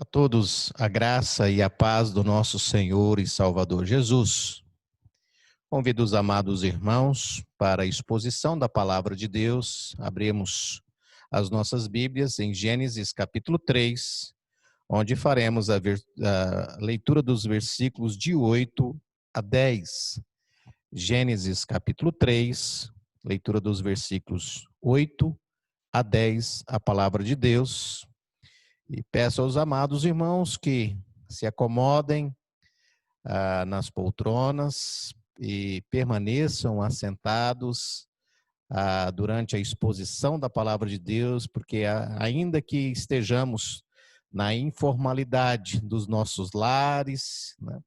A todos a graça e a paz do nosso Senhor e Salvador Jesus. Convido os amados irmãos para a exposição da palavra de Deus. Abrimos as nossas Bíblias em Gênesis capítulo 3, onde faremos a leitura dos versículos de 8 a 10. Gênesis capítulo 3, leitura dos versículos 8 a 10, a palavra de Deus. E peço aos amados irmãos que se acomodem nas poltronas e permaneçam assentados durante a exposição da palavra de Deus, porque ainda que estejamos na informalidade dos nossos lares, né,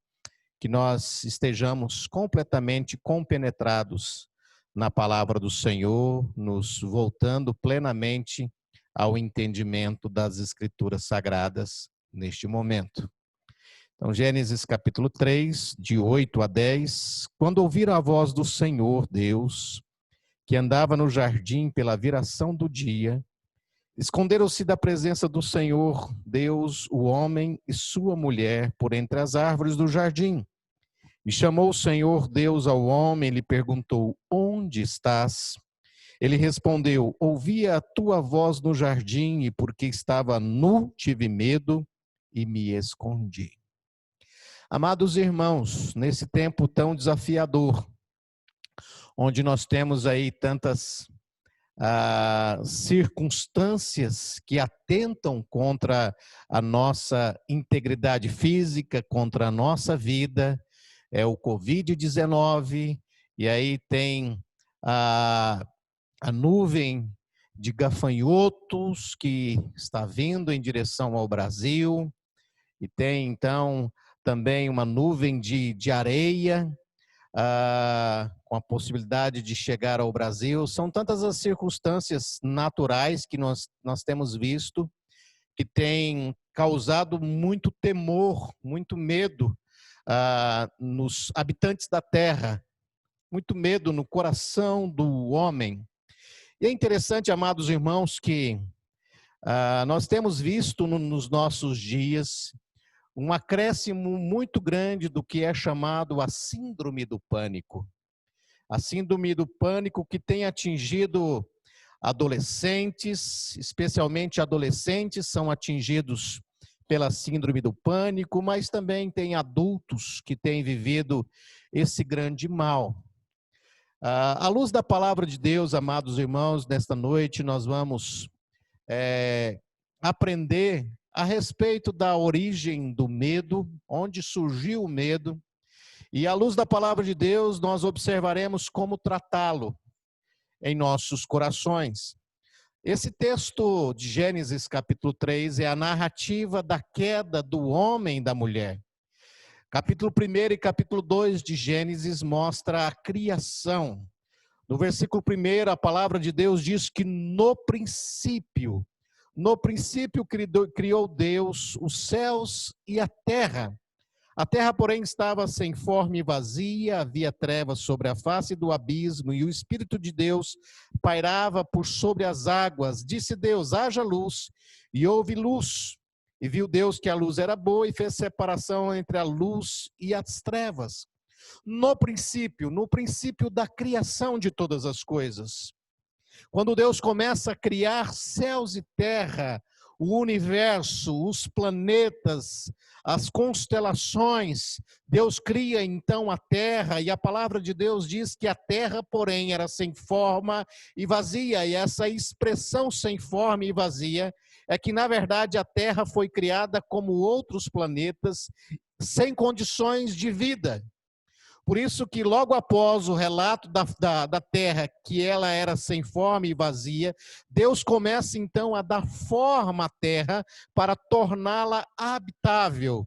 que nós estejamos completamente compenetrados na palavra do Senhor, nos voltando plenamente ao entendimento das Escrituras Sagradas neste momento. Então, Gênesis capítulo 3, de 8 a 10. Quando ouviram a voz do Senhor Deus, que andava no jardim pela viração do dia, esconderam-se da presença do Senhor Deus, o homem e sua mulher, por entre as árvores do jardim. E chamou o Senhor Deus ao homem e lhe perguntou: onde estás? Ele respondeu: ouvi a tua voz no jardim e porque estava nu, tive medo e me escondi. Amados irmãos, nesse tempo tão desafiador, onde nós temos aí tantas circunstâncias que atentam contra a nossa integridade física, contra a nossa vida, é o Covid-19, e aí tem a nuvem de gafanhotos que está vindo em direção ao Brasil, e tem então também uma nuvem de areia com a possibilidade de chegar ao Brasil. São tantas as circunstâncias naturais que nós temos visto, que têm causado muito temor, muito medo nos habitantes da terra, muito medo no coração do homem. E é interessante, amados irmãos, que nós temos visto nos nossos dias um acréscimo muito grande do que é chamado a síndrome do pânico. A síndrome do pânico que tem atingido adolescentes, especialmente adolescentes são atingidos pela síndrome do pânico, mas também tem adultos que têm vivido esse grande mal. À luz da palavra de Deus, amados irmãos, nesta noite nós vamos aprender a respeito da origem do medo, onde surgiu o medo, e à luz da palavra de Deus nós observaremos como tratá-lo em nossos corações. Esse texto de Gênesis capítulo 3 é a narrativa da queda do homem e da mulher. Capítulo 1 e capítulo 2 de Gênesis mostra a criação. No versículo 1, a palavra de Deus diz que no princípio criou Deus os céus e a terra. A terra, porém, estava sem forma e vazia, havia trevas sobre a face do abismo, e o Espírito de Deus pairava por sobre as águas. Disse Deus: haja luz, e houve luz. E viu Deus que a luz era boa, e fez separação entre a luz e as trevas. No princípio da criação de todas as coisas. Quando Deus começa a criar céus e terra, o universo, os planetas, as constelações, Deus cria então a terra, e a palavra de Deus diz que a terra, porém, era sem forma e vazia, e essa expressão sem forma e vazia é que, na verdade, a terra foi criada como outros planetas, sem condições de vida. Por isso que logo após o relato da terra, que ela era sem forma e vazia, Deus começa então a dar forma à terra para torná-la habitável.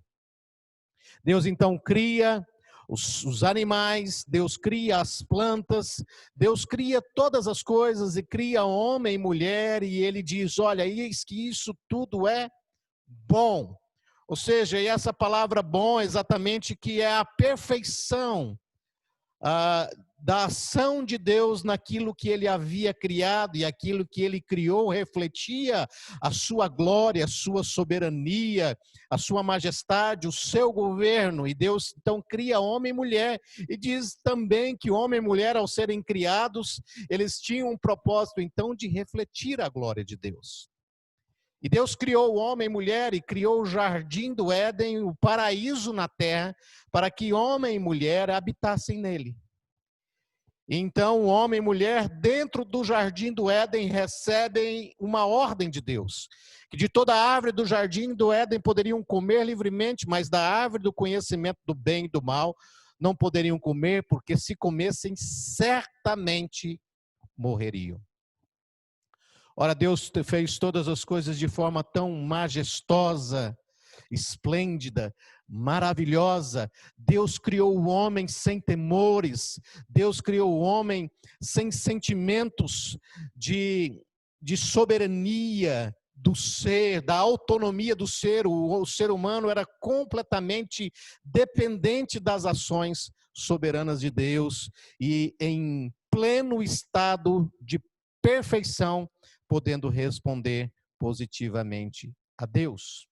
Deus então cria os animais, Deus cria as plantas, Deus cria todas as coisas e cria homem e mulher, e ele diz: olha, eis que isso tudo é bom. Ou seja, e essa palavra bom exatamente que é a perfeição da ação de Deus naquilo que ele havia criado, e aquilo que ele criou refletia a sua glória, a sua soberania, a sua majestade, o seu governo. E Deus então cria homem e mulher, e diz também que homem e mulher, ao serem criados, eles tinham um propósito então de refletir a glória de Deus. E Deus criou o homem e mulher e criou o jardim do Éden, o paraíso na terra, para que homem e mulher habitassem nele. Então, o homem e mulher, dentro do jardim do Éden, recebem uma ordem de Deus. Que de toda árvore do jardim do Éden poderiam comer livremente, mas da árvore do conhecimento do bem e do mal não poderiam comer, porque se comessem, certamente morreriam. Ora, Deus fez todas as coisas de forma tão majestosa, esplêndida, maravilhosa. Deus criou o homem sem temores. Deus criou o homem sem sentimentos de soberania do ser, da autonomia do ser. O ser humano era completamente dependente das ações soberanas de Deus e em pleno estado de perfeição, podendo responder positivamente a Deus.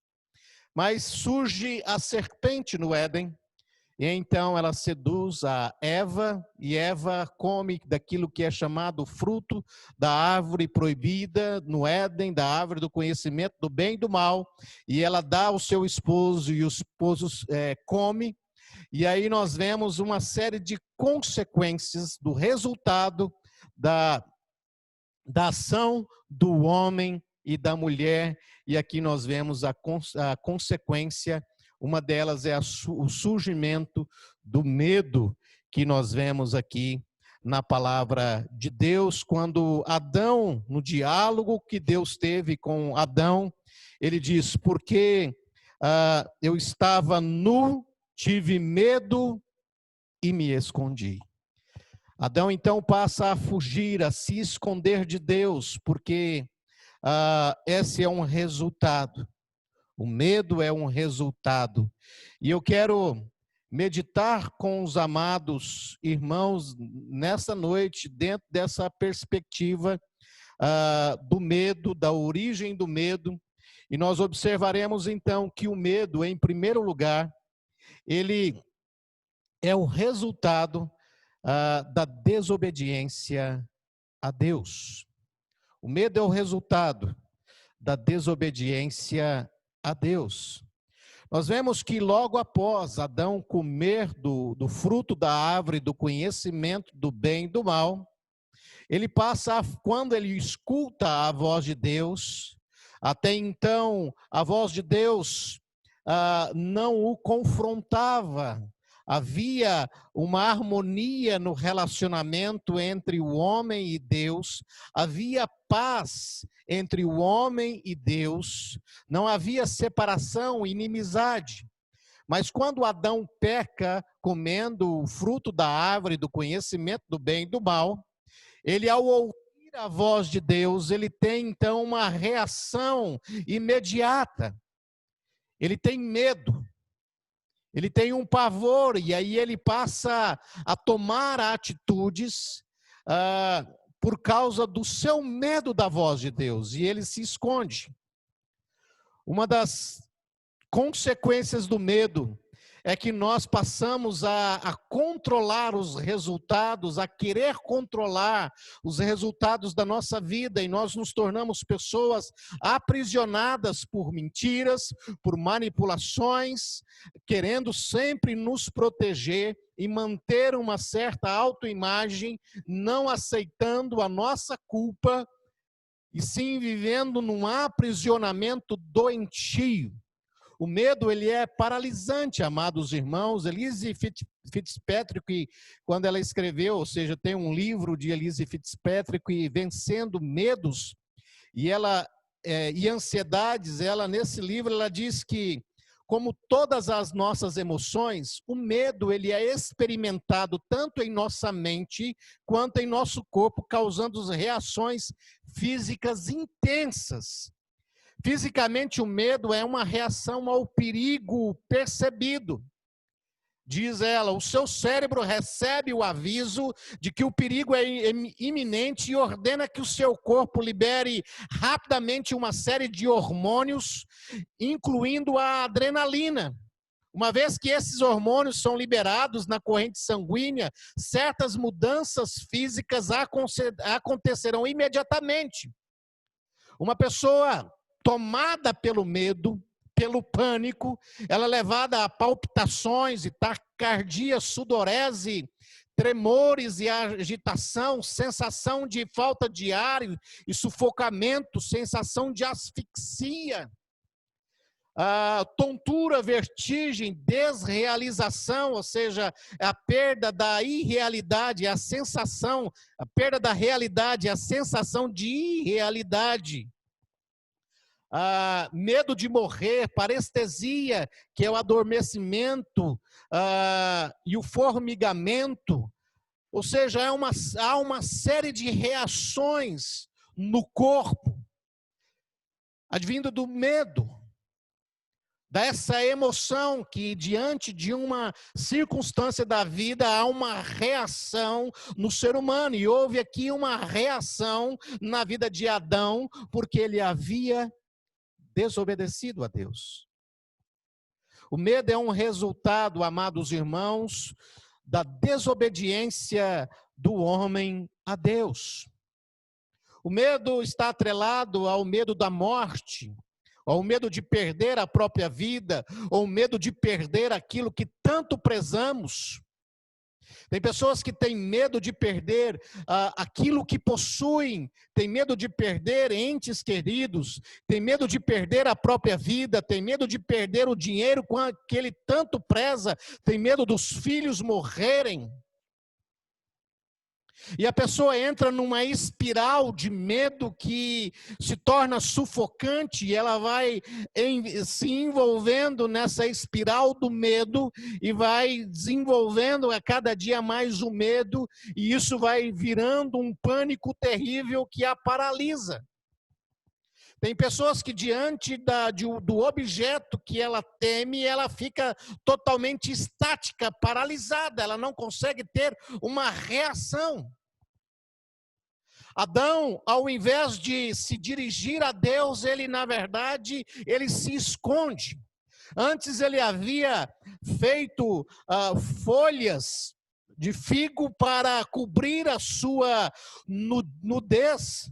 Mas surge a serpente no Éden, e então ela seduz a Eva, e Eva come daquilo que é chamado fruto da árvore proibida no Éden, da árvore do conhecimento do bem e do mal, e ela dá ao seu esposo, e o esposo come, e aí nós vemos uma série de consequências do resultado da ação do homem e da mulher, e aqui nós vemos a consequência, uma delas é o surgimento do medo, que nós vemos aqui na palavra de Deus, quando Adão, no diálogo que Deus teve com Adão, ele diz, porque eu estava nu, tive medo e me escondi. Adão então passa a fugir, a se esconder de Deus, porque esse é um resultado. O medo é um resultado. E eu quero meditar com os amados irmãos nessa noite, dentro dessa perspectiva do medo, da origem do medo. E nós observaremos então que o medo, em primeiro lugar, ele é o resultado da desobediência a Deus. O medo é o resultado da desobediência a Deus. Nós vemos que logo após Adão comer do fruto da árvore do conhecimento do bem e do mal, ele passa, quando ele escuta a voz de Deus, até então a voz de Deus não o confrontava. Havia uma harmonia no relacionamento entre o homem e Deus, havia paz entre o homem e Deus, não havia separação, inimizade. Mas quando Adão peca comendo o fruto da árvore do conhecimento do bem e do mal, ele, ao ouvir a voz de Deus, ele tem então uma reação imediata. Ele tem medo. Ele tem um pavor, e aí ele passa a tomar atitudes por causa do seu medo da voz de Deus, e ele se esconde. Uma das consequências do medo é que nós passamos a controlar os resultados, a querer controlar os resultados da nossa vida, e nós nos tornamos pessoas aprisionadas por mentiras, por manipulações, querendo sempre nos proteger e manter uma certa autoimagem, não aceitando a nossa culpa, e sim vivendo num aprisionamento doentio. O medo, ele é paralisante, amados irmãos. Elise Fitzpatrick, quando ela escreveu, ou seja, tem um livro de Elise Fitzpatrick, Vencendo Medos, e Ansiedades, ela nesse livro, ela diz que, como todas as nossas emoções, o medo, ele é experimentado tanto em nossa mente, quanto em nosso corpo, causando reações físicas intensas. Fisicamente, o medo é uma reação ao perigo percebido. diz ela, o seu cérebro recebe o aviso de que o perigo é iminente e ordena que o seu corpo libere rapidamente uma série de hormônios, incluindo a adrenalina. Uma vez que esses hormônios são liberados na corrente sanguínea, certas mudanças físicas acontecerão imediatamente. Uma pessoa tomada pelo medo, pelo pânico, ela é levada a palpitações e taquicardia, sudorese, tremores e agitação, sensação de falta de ar e sufocamento, sensação de asfixia, tontura, vertigem, desrealização, ou seja, a perda da irrealidade, a sensação, a perda da realidade, a sensação de irrealidade. Medo de morrer, parestesia, que é o adormecimento, e o formigamento, ou seja, há uma série de reações no corpo, advindo do medo, dessa emoção que diante de uma circunstância da vida há uma reação no ser humano, e houve aqui uma reação na vida de Adão, porque ele havia desobedecido a Deus. O medo é um resultado, amados irmãos, da desobediência do homem a Deus. O medo está atrelado ao medo da morte, ao medo de perder a própria vida, ou medo de perder aquilo que tanto prezamos. Tem pessoas que têm medo de perder aquilo que possuem, tem medo de perder entes queridos, tem medo de perder a própria vida, tem medo de perder o dinheiro com que ele tanto preza, tem medo dos filhos morrerem. E a pessoa entra numa espiral de medo que se torna sufocante, e ela vai se envolvendo nessa espiral do medo e vai desenvolvendo a cada dia mais o medo, e isso vai virando um pânico terrível que a paralisa. Tem pessoas que diante do objeto que ela teme, ela fica totalmente estática, paralisada, ela não consegue ter uma reação. Adão, ao invés de se dirigir a Deus, ele na verdade, ele se esconde. Antes ele havia feito folhas de figo para cobrir a sua nudez,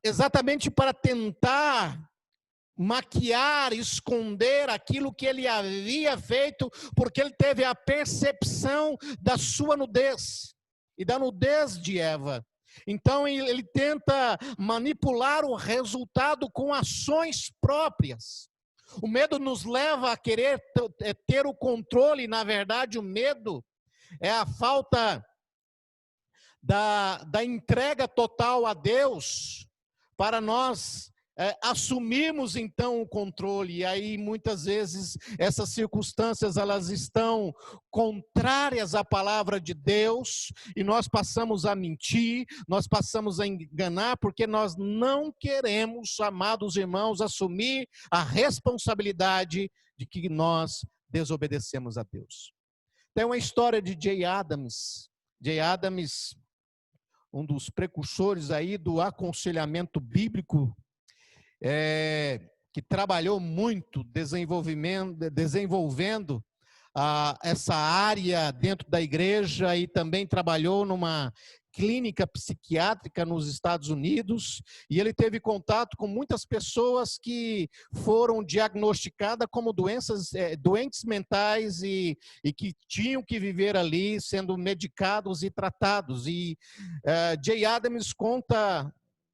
exatamente para tentar maquiar, esconder aquilo que ele havia feito, porque ele teve a percepção da sua nudez e da nudez de Eva. Então ele tenta manipular o resultado com ações próprias. O medo nos leva a querer ter o controle. Na verdade, o medo é a falta da entrega total a Deus, para nós assumirmos então o controle. E aí muitas vezes essas circunstâncias elas estão contrárias à palavra de Deus, e nós passamos a mentir, nós passamos a enganar, porque nós não queremos, amados irmãos, assumir a responsabilidade de que nós desobedecemos a Deus. Tem uma história de Jay Adams. Jay Adams, um dos precursores aí do aconselhamento bíblico, que trabalhou muito desenvolvendo essa área dentro da igreja, e também trabalhou numa clínica psiquiátrica nos Estados Unidos, e ele teve contato com muitas pessoas que foram diagnosticadas como doentes mentais e que tinham que viver ali sendo medicados e tratados. E Jay Adams conta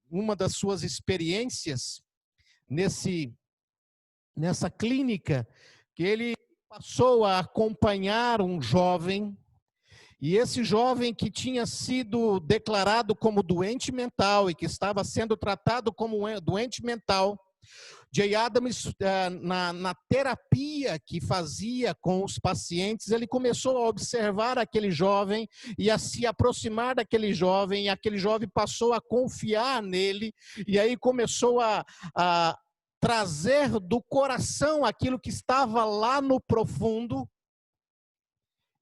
uma das suas experiências nessa clínica, que ele passou a acompanhar um jovem, e esse jovem que tinha sido declarado como doente mental e que estava sendo tratado como doente mental, Jay Adams, na terapia que fazia com os pacientes, ele começou a observar aquele jovem e a se aproximar daquele jovem, e aquele jovem passou a confiar nele, e aí começou a trazer do coração aquilo que estava lá no profundo,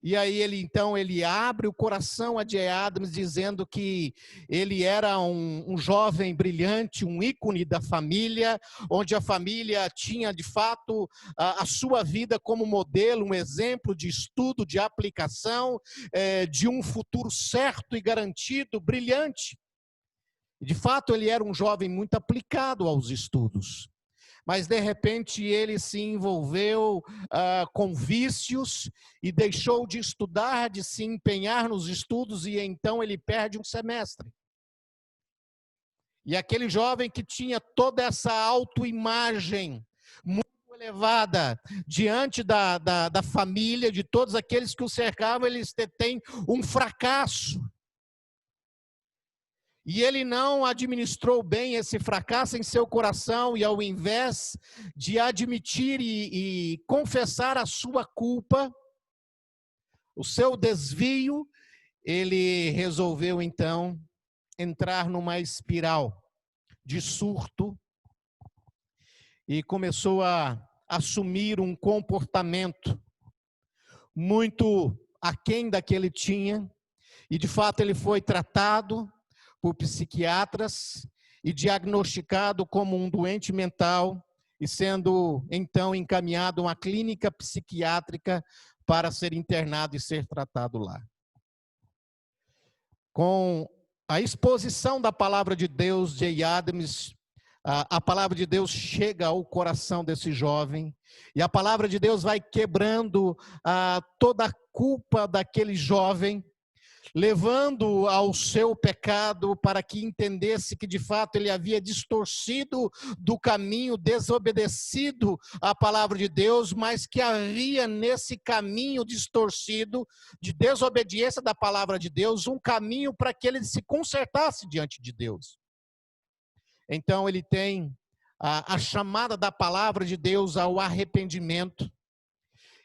E aí ele abre o coração a Jay Adams, dizendo que ele era um jovem brilhante, um ícone da família, onde a família tinha de fato a sua vida como modelo, um exemplo de estudo, de aplicação, de um futuro certo e garantido, brilhante. De fato, ele era um jovem muito aplicado aos estudos. Mas, de repente, ele se envolveu com vícios e deixou de estudar, de se empenhar nos estudos, e então ele perde um semestre. E aquele jovem que tinha toda essa autoimagem muito elevada diante da família, de todos aqueles que o cercavam, eles têm um fracasso. E ele não administrou bem esse fracasso em seu coração, e ao invés de admitir e confessar a sua culpa, o seu desvio, ele resolveu então entrar numa espiral de surto e começou a assumir um comportamento muito aquém da que ele tinha, e de fato ele foi tratado por psiquiatras e diagnosticado como um doente mental, e sendo então encaminhado a uma clínica psiquiátrica para ser internado e ser tratado lá. Com a exposição da palavra de Deus, Jay Adams, a palavra de Deus chega ao coração desse jovem, e a palavra de Deus vai quebrando toda a culpa daquele jovem, levando ao seu pecado, para que entendesse que de fato ele havia distorcido do caminho, desobedecido à palavra de Deus, mas que havia nesse caminho distorcido de desobediência da palavra de Deus um caminho para que ele se consertasse diante de Deus. Então ele tem a chamada da palavra de Deus ao arrependimento.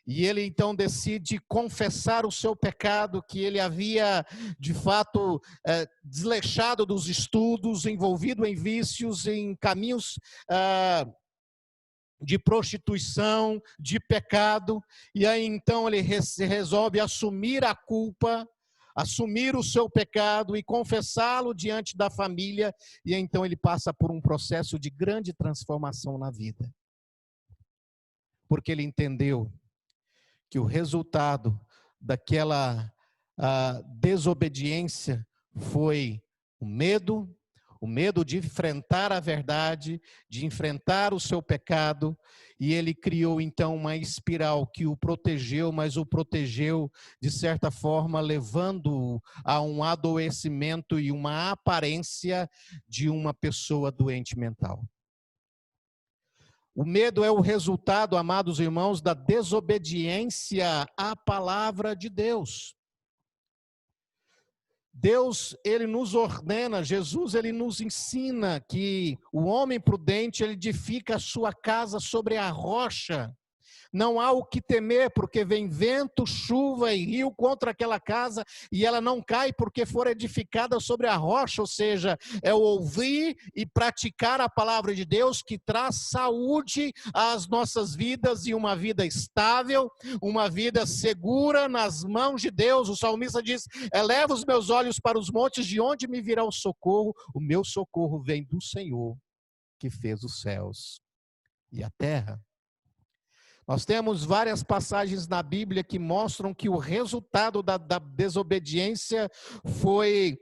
E ele então decide confessar o seu pecado, que ele havia de fato desleixado dos estudos, envolvido em vícios, em caminhos de prostituição, de pecado. E aí então ele resolve assumir a culpa, assumir o seu pecado e confessá-lo diante da família. E então ele passa por um processo de grande transformação na vida, porque ele entendeu que o resultado daquela desobediência foi o medo de enfrentar a verdade, de enfrentar o seu pecado, e ele criou então uma espiral que o protegeu, mas o protegeu de certa forma levando-o a um adoecimento e uma aparência de uma pessoa doente mental. O medo é o resultado, amados irmãos, da desobediência à palavra de Deus. Deus, ele nos ordena, Jesus, ele nos ensina que o homem prudente, ele edifica a sua casa sobre a rocha. Não há o que temer, porque vem vento, chuva e rio contra aquela casa, e ela não cai porque for edificada sobre a rocha. Ou seja, é o ouvir e praticar a palavra de Deus que traz saúde às nossas vidas, e uma vida estável, uma vida segura nas mãos de Deus. O salmista diz: eleva os meus olhos para os montes, de onde me virá o socorro? O meu socorro vem do Senhor, que fez os céus e a terra. Nós temos várias passagens na Bíblia que mostram que o resultado da desobediência foi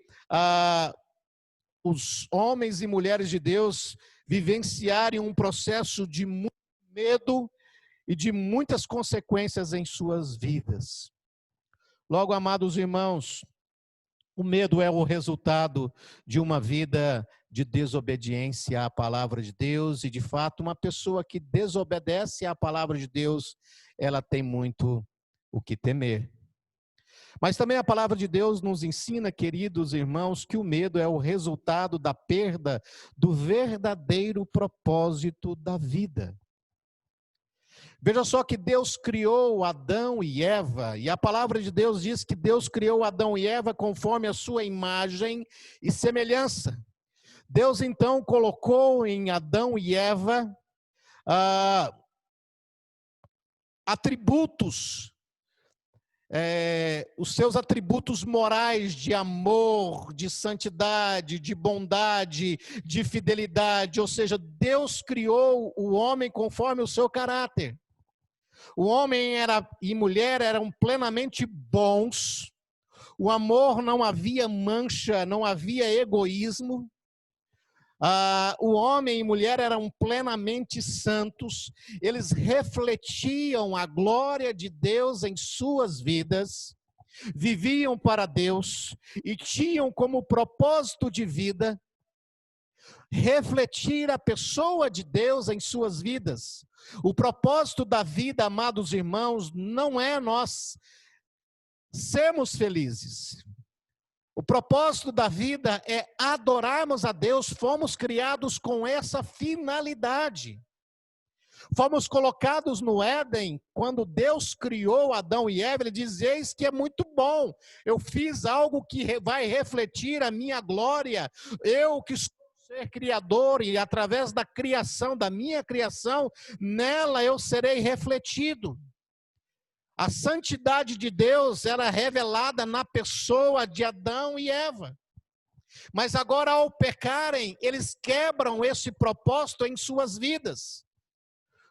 os homens e mulheres de Deus vivenciarem um processo de muito medo e de muitas consequências em suas vidas. Logo, amados irmãos, o medo é o resultado de uma vida de desobediência à palavra de Deus, e de fato uma pessoa que desobedece à palavra de Deus, ela tem muito o que temer. Mas também a palavra de Deus nos ensina, queridos irmãos, que o medo é o resultado da perda do verdadeiro propósito da vida. Veja só que Deus criou Adão e Eva, e a palavra de Deus diz que Deus criou Adão e Eva conforme a sua imagem e semelhança. Deus então colocou em Adão e Eva atributos os seus atributos morais de amor, de santidade, de bondade, de fidelidade. Ou seja, Deus criou o homem conforme o seu caráter. O homem e mulher eram plenamente bons. O amor, não havia mancha, não havia egoísmo. O homem e mulher eram plenamente santos. Eles refletiam a glória de Deus em suas vidas. Viviam para Deus e tinham como propósito de vida refletir a pessoa de Deus em suas vidas. O propósito da vida, amados irmãos, não é nós sermos felizes. O propósito da vida é adorarmos a Deus. Fomos criados com essa finalidade. Fomos colocados no Éden, quando Deus criou Adão e Eva, ele diz: eis que é muito bom, eu fiz algo que vai refletir a minha glória, eu que sou ser criador, e através da criação, da minha criação, nela eu serei refletido. A santidade de Deus era revelada na pessoa de Adão e Eva. Mas agora, ao pecarem, eles quebram esse propósito em suas vidas.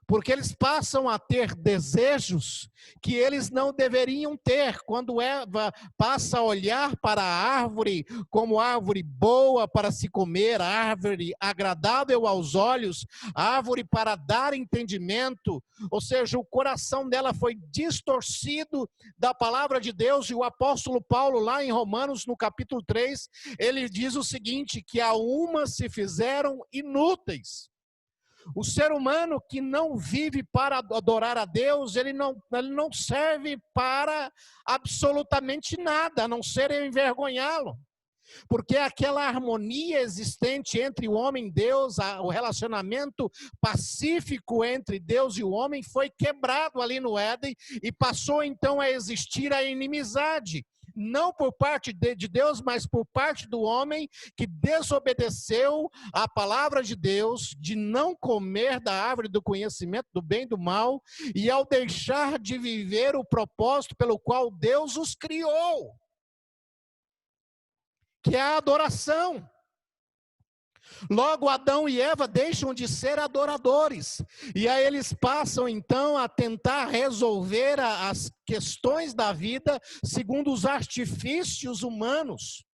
Porque eles passam a ter desejos que eles não deveriam ter. Quando Eva passa a olhar para a árvore como árvore boa para se comer, árvore agradável aos olhos, árvore para dar entendimento, ou seja, o coração dela foi distorcido da palavra de Deus. E o apóstolo Paulo, lá em Romanos, no capítulo 3, ele diz o seguinte, que a uma se fizeram inúteis. O ser humano que não vive para adorar a Deus, ele não serve para absolutamente nada, a não ser envergonhá-lo. Porque aquela harmonia existente entre o homem e Deus, o relacionamento pacífico entre Deus e o homem foi quebrado ali no Éden e passou então a existir a inimizade. Não por parte de Deus, mas por parte do homem que desobedeceu a palavra de Deus, de não comer da árvore do conhecimento do bem e do mal, e ao deixar de viver o propósito pelo qual Deus os criou, que é a adoração. Logo, Adão e Eva deixam de ser adoradores, e aí eles passam então a tentar resolver as questões da vida segundo os artifícios humanos.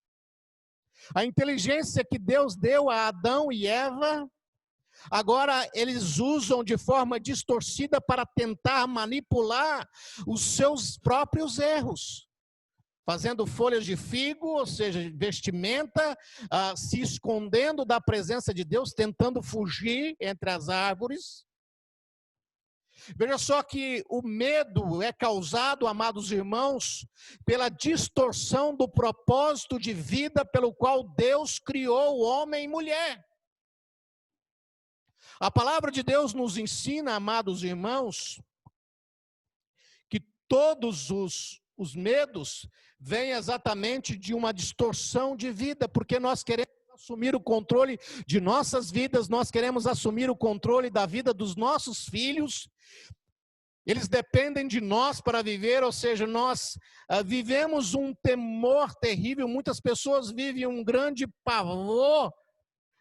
A inteligência que Deus deu a Adão e Eva, agora eles usam de forma distorcida para tentar manipular os seus próprios erros. Fazendo folhas de figo, ou seja, vestimenta, se escondendo da presença de Deus, tentando fugir entre as árvores. Veja só que o medo é causado, amados irmãos, pela distorção do propósito de vida pelo qual Deus criou o homem e mulher. A palavra de Deus nos ensina, amados irmãos, que todos os medos vêm exatamente de uma distorção de vida, porque nós queremos assumir o controle de nossas vidas, nós queremos assumir o controle da vida dos nossos filhos. Eles dependem de nós para viver, ou seja, nós vivemos um temor terrível. Muitas pessoas vivem um grande pavor,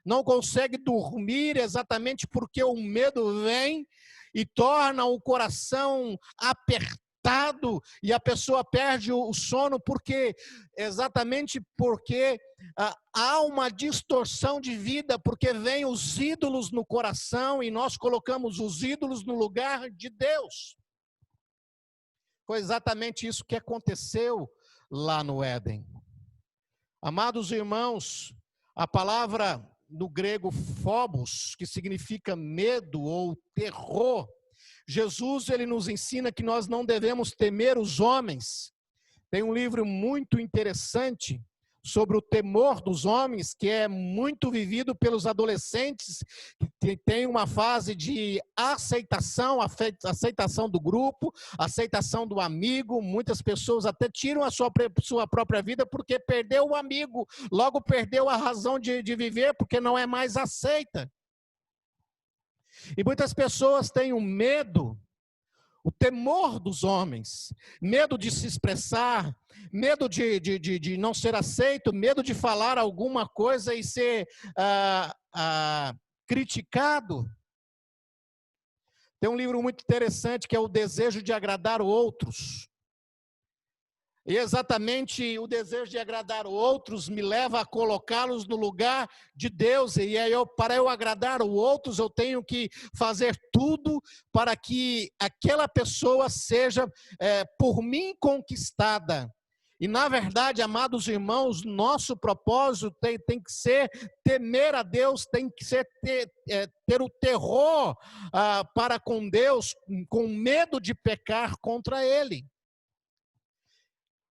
não conseguem dormir exatamente porque o medo vem e torna o coração apertado, e a pessoa perde o sono exatamente porque há uma distorção de vida, porque vem os ídolos no coração e nós colocamos os ídolos no lugar de Deus. Foi exatamente isso que aconteceu lá no Éden. Amados irmãos, a palavra no grego phobos, que significa medo ou terror, Jesus, ele nos ensina que nós não devemos temer os homens. Tem um livro muito interessante sobre o temor dos homens, que é muito vivido pelos adolescentes, que tem uma fase de aceitação do grupo, aceitação do amigo. Muitas pessoas até tiram a sua própria vida porque perdeu o amigo, logo perdeu a razão de viver, porque não é mais aceita. E muitas pessoas têm um medo. o temor dos homens, medo de se expressar, medo de não ser aceito, medo de falar alguma coisa e ser criticado. Tem um livro muito interessante que é O Desejo de Agradar Outros. E exatamente o desejo de agradar outros me leva a colocá-los no lugar de Deus. E aí para eu agradar outros, eu tenho que fazer tudo para que aquela pessoa seja por mim conquistada. E na verdade, amados irmãos, nosso propósito tem que ser temer a Deus, tem que ser ter o terror para com Deus, com medo de pecar contra Ele.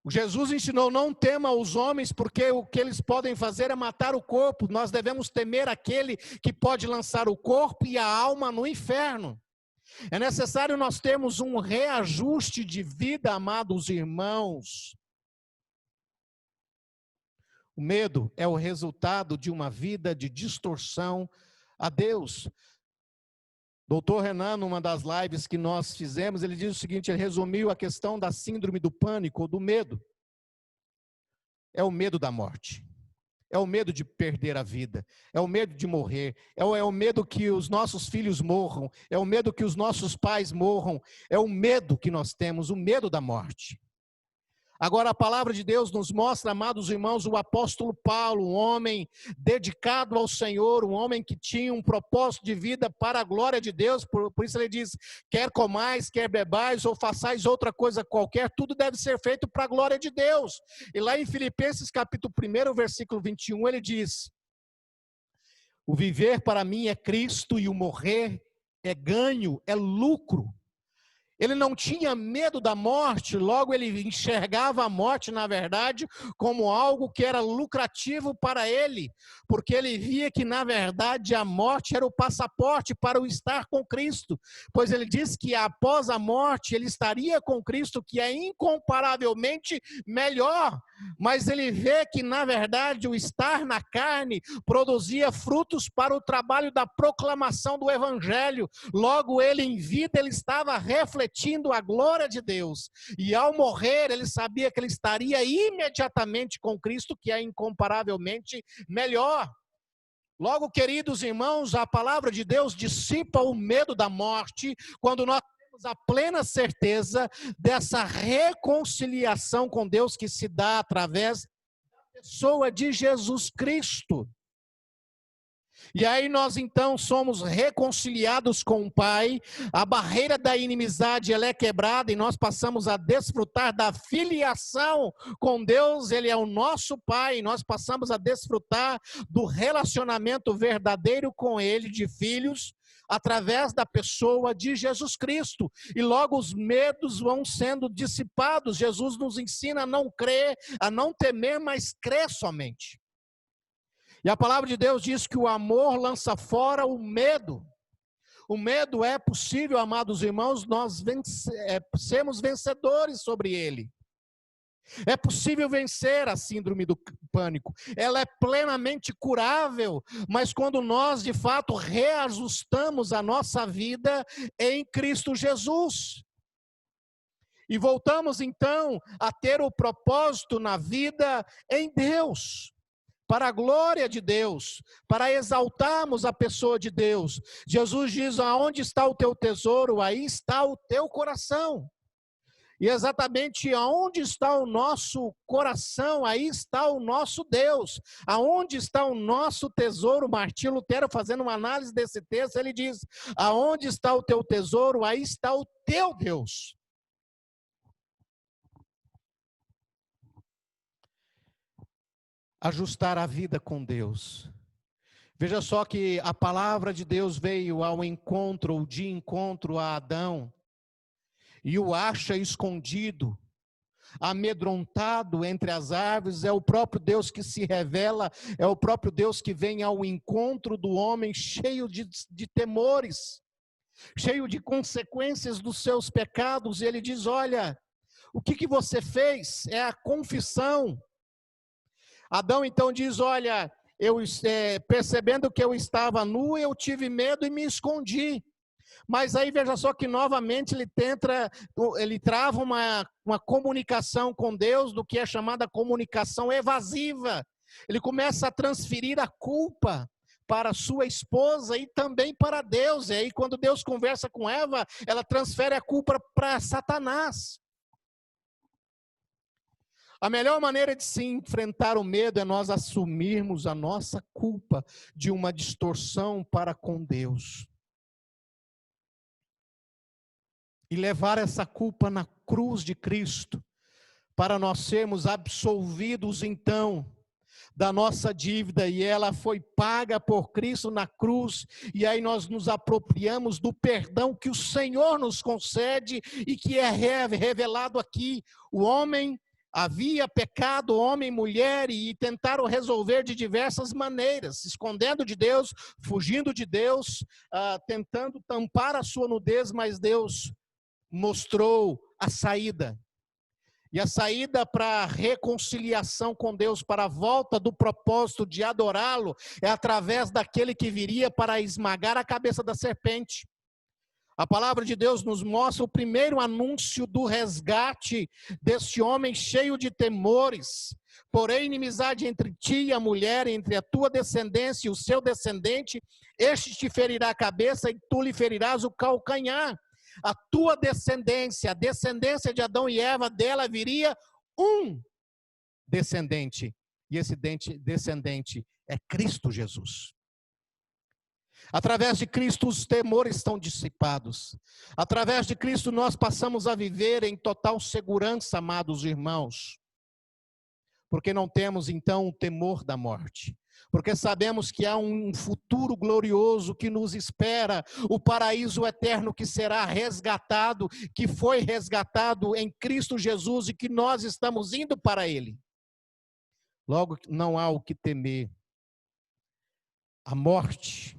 Jesus ensinou: não tema os homens, porque o que eles podem fazer é matar o corpo. Nós devemos temer aquele que pode lançar o corpo e a alma no inferno. É necessário nós termos um reajuste de vida, amados irmãos. O medo é o resultado de uma vida de distorção a Deus. Doutor Renan, numa das lives que nós fizemos, ele diz o seguinte, ele resumiu a questão da síndrome do pânico, ou do medo. É o medo da morte. É o medo de perder a vida. É o medo de morrer. É o medo que os nossos filhos morram. É o medo que os nossos pais morram. É o medo que nós temos, o medo da morte. Agora a palavra de Deus nos mostra, amados irmãos, o apóstolo Paulo, um homem dedicado ao Senhor, um homem que tinha um propósito de vida para a glória de Deus, por isso ele diz, quer comais, quer bebais ou façais outra coisa qualquer, tudo deve ser feito para a glória de Deus. E lá em Filipenses capítulo 1, versículo 21, ele diz, o viver para mim é Cristo e o morrer é ganho, é lucro. Ele não tinha medo da morte, logo ele enxergava a morte, na verdade, como algo que era lucrativo para ele, porque ele via que, na verdade, a morte era o passaporte para o estar com Cristo, pois ele diz que após a morte ele estaria com Cristo, que é incomparavelmente melhor, mas ele vê que, na verdade, o estar na carne produzia frutos para o trabalho da proclamação do Evangelho, logo ele em vida ele estava refletindo a glória de Deus, e ao morrer ele sabia que ele estaria imediatamente com Cristo, que é incomparavelmente melhor. Logo, queridos irmãos, a palavra de Deus dissipa o medo da morte, quando nós temos a plena certeza dessa reconciliação com Deus que se dá através da pessoa de Jesus Cristo. E aí nós então somos reconciliados com o Pai, a barreira da inimizade ela é quebrada e nós passamos a desfrutar da filiação com Deus, Ele é o nosso Pai, e nós passamos a desfrutar do relacionamento verdadeiro com Ele, de filhos, através da pessoa de Jesus Cristo, e logo os medos vão sendo dissipados. Jesus nos ensina a não crer, a não temer, mas crer somente. E a palavra de Deus diz que o amor lança fora o medo. O medo é possível, amados irmãos, nós sermos vencedores sobre ele. É possível vencer a síndrome do pânico. Ela é plenamente curável, mas quando nós, de fato, reajustamos a nossa vida em Cristo Jesus. E voltamos, então, a ter o propósito na vida em Deus. Para a glória de Deus, para exaltarmos a pessoa de Deus. Jesus diz, aonde está o teu tesouro, aí está o teu coração. E exatamente aonde está o nosso coração, aí está o nosso Deus. Aonde está o nosso tesouro, Martim Lutero, fazendo uma análise desse texto, ele diz, aonde está o teu tesouro, aí está o teu Deus. Ajustar a vida com Deus. Veja só que a palavra de Deus veio ao encontro, ou de encontro a Adão, e o acha escondido, amedrontado entre as árvores. É o próprio Deus que se revela, é o próprio Deus que vem ao encontro do homem cheio de temores, cheio de consequências dos seus pecados, e ele diz, olha, o que você fez? É a confissão. Adão então diz, olha, percebendo que eu estava nu, eu tive medo e me escondi. Mas aí veja só que novamente ele trava uma comunicação com Deus, do que é chamada comunicação evasiva. Ele começa a transferir a culpa para sua esposa e também para Deus. E aí quando Deus conversa com Eva, ela transfere a culpa para Satanás. A melhor maneira de se enfrentar o medo é nós assumirmos a nossa culpa de uma distorção para com Deus. E levar essa culpa na cruz de Cristo, para nós sermos absolvidos então da nossa dívida, e ela foi paga por Cristo na cruz, e aí nós nos apropriamos do perdão que o Senhor nos concede e que é revelado aqui. O homem havia pecado, homem e mulher, e tentaram resolver de diversas maneiras, se escondendo de Deus, fugindo de Deus, tentando tampar a sua nudez, mas Deus mostrou a saída. E a saída para a reconciliação com Deus, para a volta do propósito de adorá-lo, é através daquele que viria para esmagar a cabeça da serpente. A palavra de Deus nos mostra o primeiro anúncio do resgate deste homem cheio de temores. Porém, inimizade entre ti e a mulher, entre a tua descendência e o seu descendente, este te ferirá a cabeça e tu lhe ferirás o calcanhar. A tua descendência, a descendência de Adão e Eva, dela viria um descendente. E esse descendente é Cristo Jesus. Através de Cristo os temores estão dissipados. Através de Cristo nós passamos a viver em total segurança, amados irmãos. Porque não temos então o temor da morte. Porque sabemos que há um futuro glorioso que nos espera, o paraíso eterno que será resgatado, que foi resgatado em Cristo Jesus e que nós estamos indo para Ele. Logo, não há o que temer. A morte.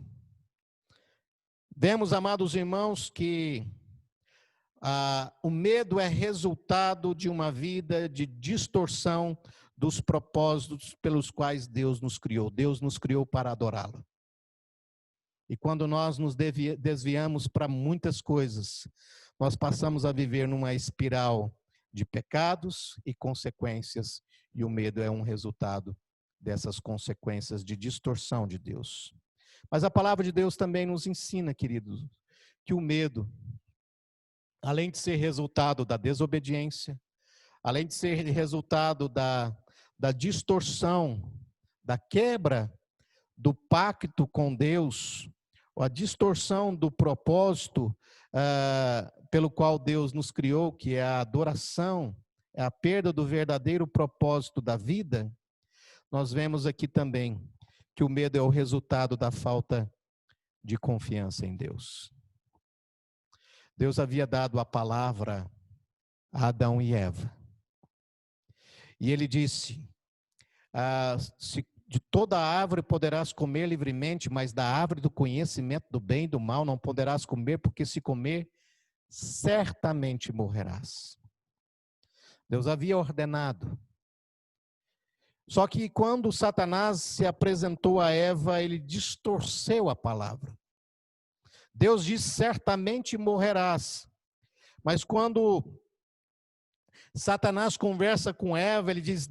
Vemos, amados irmãos, que o medo é resultado de uma vida de distorção dos propósitos pelos quais Deus nos criou. Deus nos criou para adorá-lo. E quando nós nos desviamos para muitas coisas, nós passamos a viver numa espiral de pecados e consequências, e o medo é um resultado dessas consequências de distorção de Deus. Mas a palavra de Deus também nos ensina, queridos, que o medo, além de ser resultado da desobediência, além de ser resultado da distorção, da quebra do pacto com Deus, ou a distorção do propósito pelo qual Deus nos criou, que é a adoração, é a perda do verdadeiro propósito da vida, nós vemos aqui também que o medo é o resultado da falta de confiança em Deus. Deus havia dado a palavra a Adão e Eva. E ele disse, de toda árvore poderás comer livremente, mas da árvore do conhecimento do bem e do mal não poderás comer, porque se comer, certamente morrerás. Deus havia ordenado. Só que quando Satanás se apresentou a Eva, ele distorceu a palavra. Deus disse, certamente morrerás. Mas quando Satanás conversa com Eva, ele diz,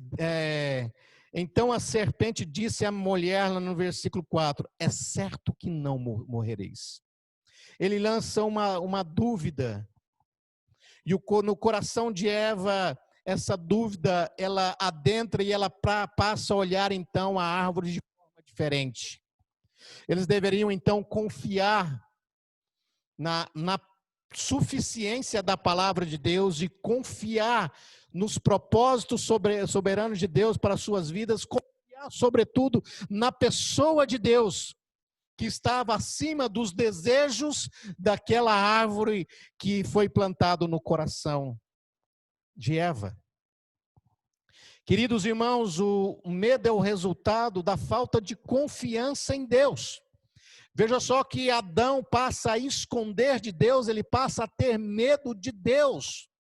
então a serpente disse à mulher, lá no versículo 4, é certo que não morrereis. Ele lança uma dúvida, e no coração de Eva, essa dúvida, ela adentra e ela passa a olhar então a árvore de forma diferente. Eles deveriam então confiar na suficiência da palavra de Deus e confiar nos propósitos soberanos de Deus para as suas vidas, confiar sobretudo na pessoa de Deus, que estava acima dos desejos daquela árvore que foi plantado no coração de Eva. Queridos irmãos, o medo é o resultado da falta de confiança em Deus. Veja só que Adão passa a esconder de Deus, ele passa a ter medo de Deus.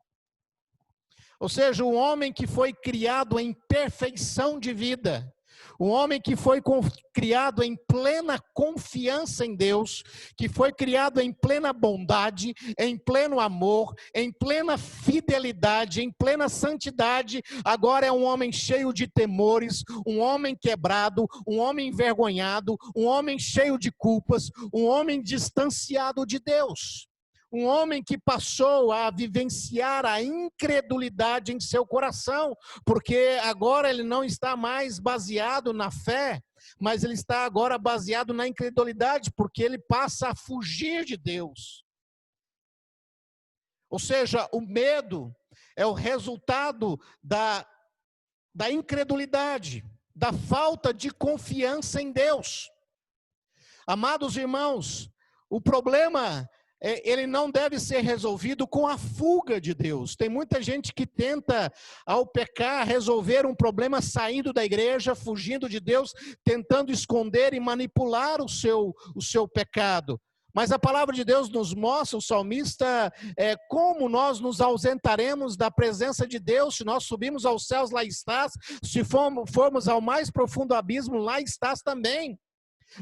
Ou seja, o homem que foi criado em perfeição de vida, Um homem que foi criado em plena confiança em Deus, que foi criado em plena bondade, em pleno amor, em plena fidelidade, em plena santidade, agora é um homem cheio de temores, um homem quebrado, um homem envergonhado, um homem cheio de culpas, um homem distanciado de Deus. Um homem que passou a vivenciar a incredulidade em seu coração, porque agora ele não está mais baseado na fé, mas ele está agora baseado na incredulidade, porque ele passa a fugir de Deus. Ou seja, o medo é o resultado da incredulidade, da falta de confiança em Deus. Amados irmãos, o problema ele não deve ser resolvido com a fuga de Deus. Tem muita gente que tenta, ao pecar, resolver um problema saindo da igreja, fugindo de Deus, tentando esconder e manipular o seu pecado. Mas a palavra de Deus nos mostra, o salmista, como nós nos ausentaremos da presença de Deus. Se nós subirmos aos céus, lá estás. Se formos ao mais profundo abismo, lá estás também.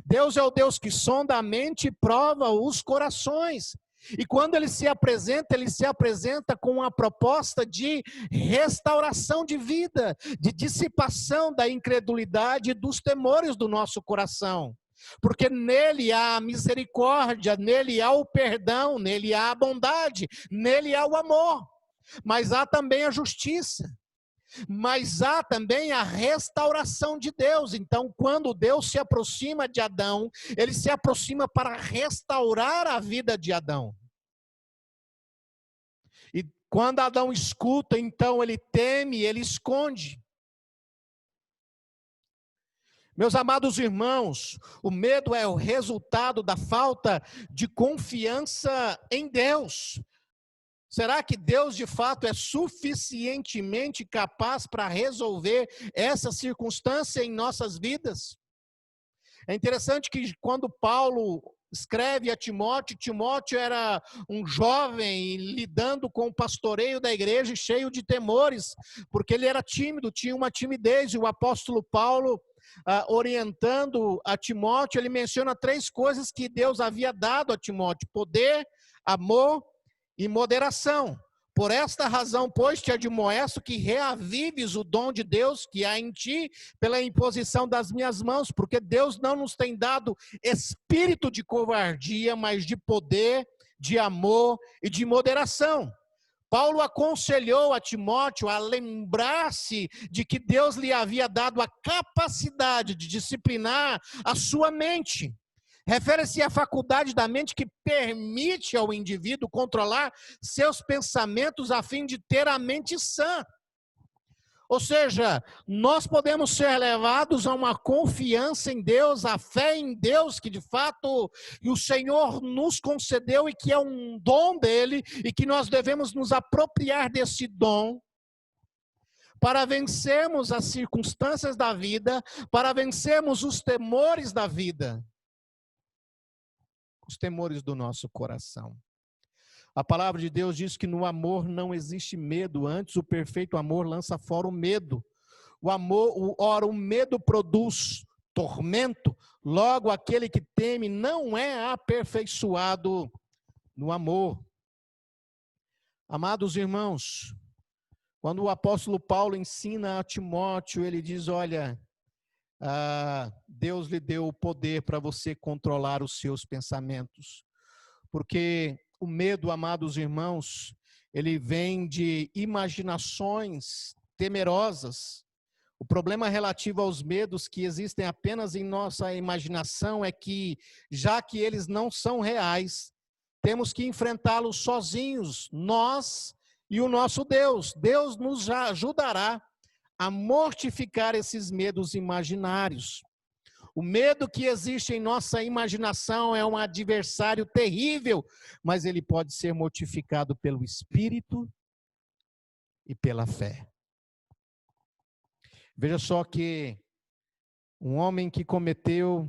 Deus é o Deus que sonda a mente e prova os corações. E quando ele se apresenta com uma proposta de restauração de vida, de dissipação da incredulidade e dos temores do nosso coração. Porque nele há a misericórdia, nele há o perdão, nele há a bondade, nele há o amor. Mas há também a justiça. Mas há também a restauração de Deus. Então, quando Deus se aproxima de Adão, ele se aproxima para restaurar a vida de Adão. E quando Adão escuta, então ele teme, ele esconde. Meus amados irmãos, o medo é o resultado da falta de confiança em Deus. Será que Deus de fato é suficientemente capaz para resolver essa circunstância em nossas vidas? É interessante que quando Paulo escreve a Timóteo, Timóteo era um jovem lidando com o pastoreio da igreja cheio de temores, porque ele era tímido, tinha uma timidez, e o apóstolo Paulo, orientando a Timóteo, ele menciona 3 coisas que Deus havia dado a Timóteo: poder, amor e moderação. Por esta razão, pois, te admoesto que reavives o dom de Deus que há em ti pela imposição das minhas mãos, porque Deus não nos tem dado espírito de covardia, mas de poder, de amor e de moderação. Paulo aconselhou a Timóteo a lembrar-se de que Deus lhe havia dado a capacidade de disciplinar a sua mente. Refere-se à faculdade da mente que permite ao indivíduo controlar seus pensamentos a fim de ter a mente sã. Ou seja, nós podemos ser levados a uma confiança em Deus, a fé em Deus, que de fato o Senhor nos concedeu e que é um dom dele, e que nós devemos nos apropriar desse dom para vencermos as circunstâncias da vida, para vencermos os temores da vida. Os temores do nosso coração. A palavra de Deus diz que no amor não existe medo, antes o perfeito amor lança fora o medo. O medo produz tormento, logo aquele que teme não é aperfeiçoado no amor. Amados irmãos, quando o apóstolo Paulo ensina a Timóteo, ele diz: olha, Deus lhe deu o poder para você controlar os seus pensamentos, porque o medo, amados irmãos, ele vem de imaginações temerosas. O problema relativo aos medos que existem apenas em nossa imaginação é que, já que eles não são reais, temos que enfrentá-los sozinhos, nós e o nosso Deus. Deus nos ajudará a mortificar esses medos imaginários. O medo que existe em nossa imaginação é um adversário terrível, mas ele pode ser mortificado pelo Espírito e pela fé. Veja só que um homem que cometeu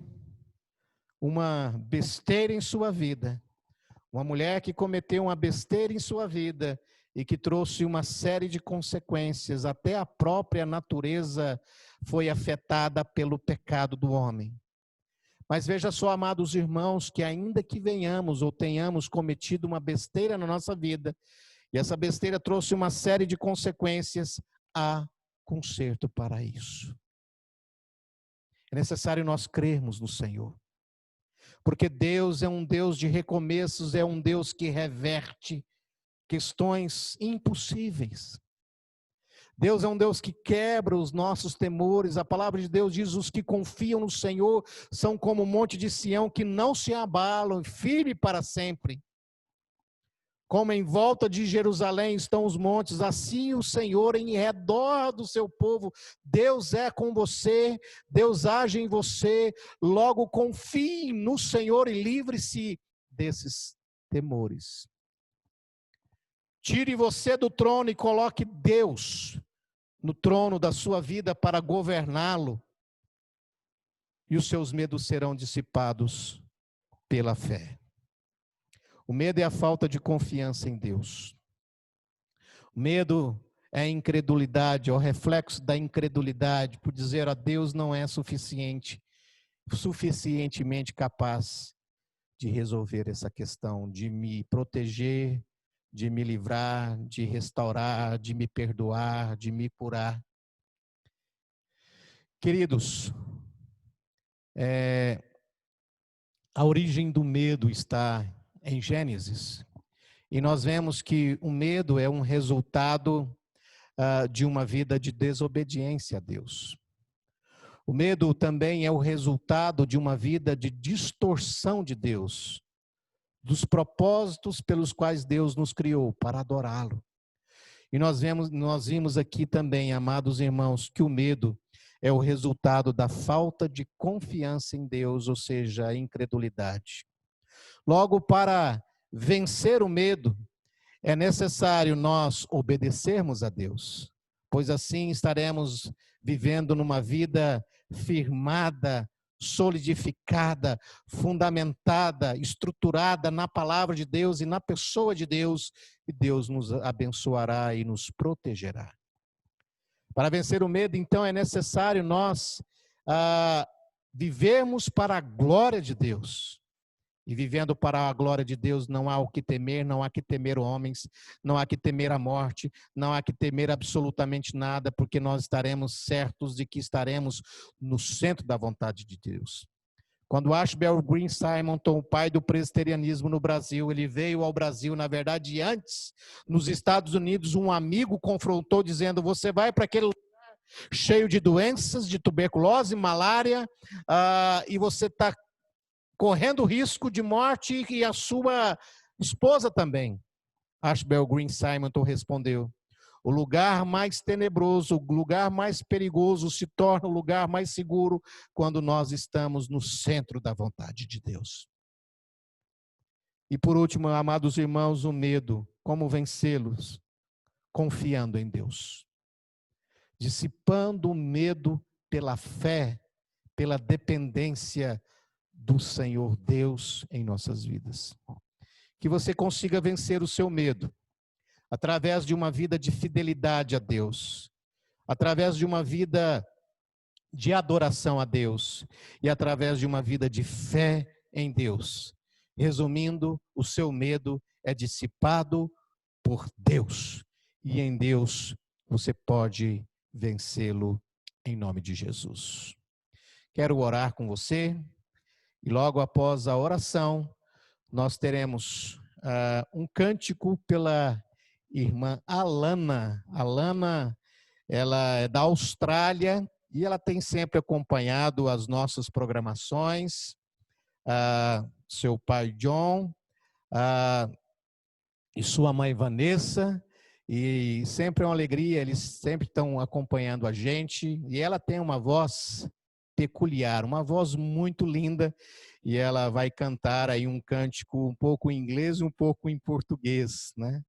uma besteira em sua vida, uma mulher que cometeu uma besteira em sua vida, e que trouxe uma série de consequências. Até a própria natureza foi afetada pelo pecado do homem. Mas veja só, amados irmãos, que ainda que venhamos ou tenhamos cometido uma besteira na nossa vida, e essa besteira trouxe uma série de consequências, há conserto para isso. É necessário nós crermos no Senhor. Porque Deus é um Deus de recomeços, é um Deus que reverte questões impossíveis. Deus é um Deus que quebra os nossos temores. A palavra de Deus diz: os que confiam no Senhor são como o monte de Sião, que não se abalam, firme para sempre. Como em volta de Jerusalém estão os montes, assim o Senhor em redor do seu povo. Deus é com você, Deus age em você. Logo confie no Senhor e livre-se desses temores. Tire você do trono e coloque Deus no trono da sua vida para governá-lo, e os seus medos serão dissipados pela fé. O medo é a falta de confiança em Deus. O medo é a incredulidade, é o reflexo da incredulidade, por dizer a Deus não é suficientemente capaz de resolver essa questão, de me proteger, de me livrar, de restaurar, de me perdoar, de me curar. Queridos, a origem do medo está em Gênesis. E nós vemos que o medo é um resultado de uma vida de desobediência a Deus. O medo também é o resultado de uma vida de distorção de Deus, dos propósitos pelos quais Deus nos criou para adorá-lo. E nós vimos aqui também, amados irmãos, que o medo é o resultado da falta de confiança em Deus, ou seja, a incredulidade. Logo, para vencer o medo, é necessário nós obedecermos a Deus, pois assim estaremos vivendo numa vida firmada, solidificada, fundamentada, estruturada na palavra de Deus e na pessoa de Deus, e Deus nos abençoará e nos protegerá. Para vencer o medo, então, é necessário nós vivermos para a glória de Deus. E vivendo para a glória de Deus, não há o que temer, não há que temer homens, não há que temer a morte, não há que temer absolutamente nada, porque nós estaremos certos de que estaremos no centro da vontade de Deus. Quando Ashbel Green Simonton, o pai do presbiterianismo no Brasil, ele veio ao Brasil, na verdade, antes, nos Estados Unidos, um amigo confrontou dizendo: você vai para aquele lugar cheio de doenças, de tuberculose, malária, e você está correndo risco de morte, e a sua esposa também. Ashbel Green Simonton respondeu: o lugar mais tenebroso, o lugar mais perigoso se torna o lugar mais seguro quando nós estamos no centro da vontade de Deus. E por último, amados irmãos, o medo, como vencê-los? Confiando em Deus. Dissipando o medo pela fé, pela dependência do Senhor Deus em nossas vidas. Que você consiga vencer o seu medo através de uma vida de fidelidade a Deus, através de uma vida de adoração a Deus e através de uma vida de fé em Deus. Resumindo, o seu medo é dissipado por Deus, e em Deus você pode vencê-lo em nome de Jesus. Quero orar com você. E logo após a oração, nós teremos um cântico pela irmã Alana. Alana, ela é da Austrália e ela tem sempre acompanhado as nossas programações. Seu pai John e sua mãe Vanessa. E sempre é uma alegria, eles sempre estão acompanhando a gente. E ela tem uma voz peculiar, uma voz muito linda, e ela vai cantar aí um cântico um pouco em inglês e um pouco em português, né?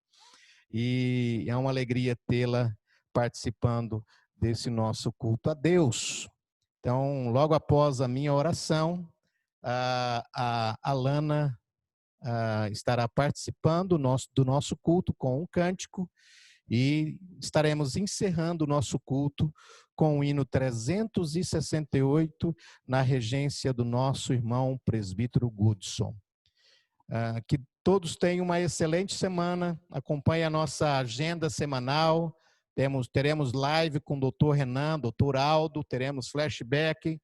E é uma alegria tê-la participando desse nosso culto a Deus. Então, logo após a minha oração, a Alana estará participando do nosso culto com um cântico e estaremos encerrando o nosso culto com o hino 368 na regência do nosso irmão presbítero Goodson. Que todos tenham uma excelente semana, acompanhe a nossa agenda semanal, teremos live com o doutor Renan, doutor Aldo, teremos flashback,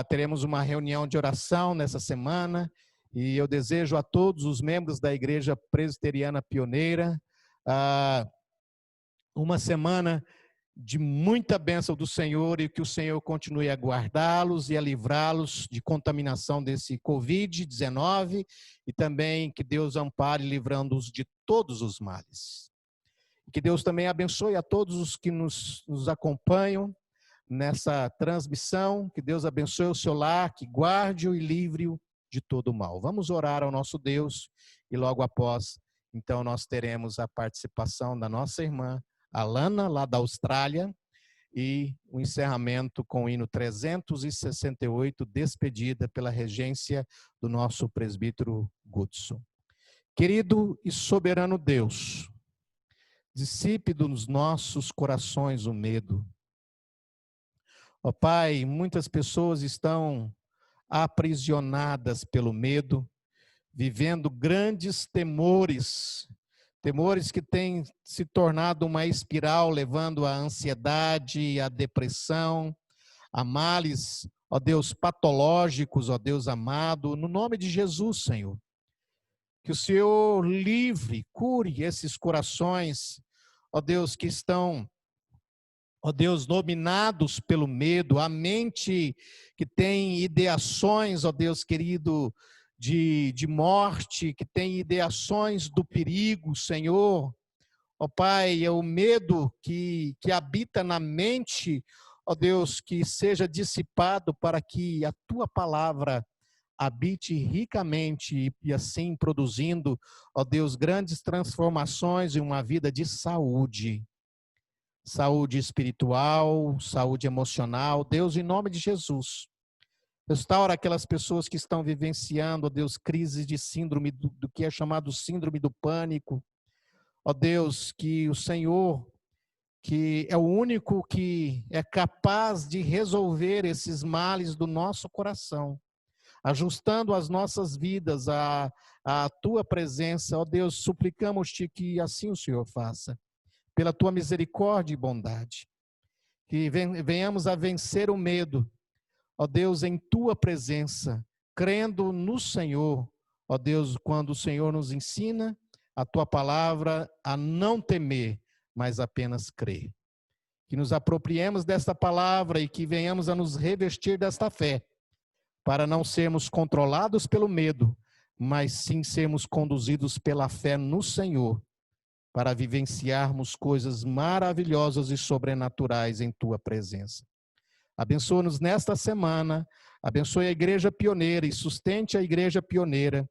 teremos uma reunião de oração nessa semana, e eu desejo a todos os membros da Igreja Presbiteriana Pioneira uma semana de muita bênção do Senhor, e que o Senhor continue a guardá-los e a livrá-los de contaminação desse Covid-19, e também que Deus ampare livrando-os de todos os males. Que Deus também abençoe a todos os que nos acompanham nessa transmissão, que Deus abençoe o seu lar, que guarde-o e livre-o de todo o mal. Vamos orar ao nosso Deus e logo após, então, nós teremos a participação da nossa irmã Alana, lá da Austrália, e o encerramento com o hino 368, despedida pela regência do nosso presbítero Goodson. Querido e soberano Deus, dissipe dos nossos corações o medo. Ó Pai, muitas pessoas estão aprisionadas pelo medo, vivendo grandes temores que têm se tornado uma espiral, levando à ansiedade, à depressão, a males, ó Deus, patológicos, ó Deus amado, no nome de Jesus, Senhor. Que o Senhor livre, cure esses corações, ó Deus, que estão, ó Deus, dominados pelo medo, a mente que tem ideações, ó Deus querido, de morte, que tem ideações do perigo, Senhor. Ó Pai, é o medo que habita na mente, ó Deus, que seja dissipado para que a Tua palavra habite ricamente e assim produzindo, ó Deus, grandes transformações em uma vida de saúde. Saúde espiritual, saúde emocional. Deus, em nome de Jesus, restaura aquelas pessoas que estão vivenciando, ó Deus, crises de síndrome do que é chamado síndrome do pânico. Ó Deus, que o Senhor, que é o único que é capaz de resolver esses males do nosso coração, ajustando as nossas vidas à Tua presença. Ó Deus, suplicamos-Te que assim o Senhor faça, pela Tua misericórdia e bondade. Que venhamos a vencer o medo, ó Deus, em Tua presença, crendo no Senhor, ó Deus, quando o Senhor nos ensina a Tua palavra a não temer, mas apenas crer. Que nos apropriemos desta palavra e que venhamos a nos revestir desta fé, para não sermos controlados pelo medo, mas sim sermos conduzidos pela fé no Senhor, para vivenciarmos coisas maravilhosas e sobrenaturais em Tua presença. Abençoa-nos nesta semana, abençoe a Igreja Pioneira e sustente a Igreja Pioneira.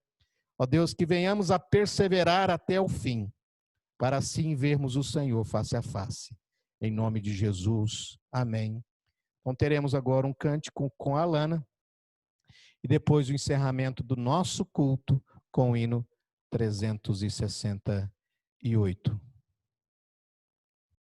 Ó Deus, que venhamos a perseverar até o fim, para assim vermos o Senhor face a face. Em nome de Jesus, amém. Então teremos agora um cântico com a Alana e depois o encerramento do nosso culto com o hino 368.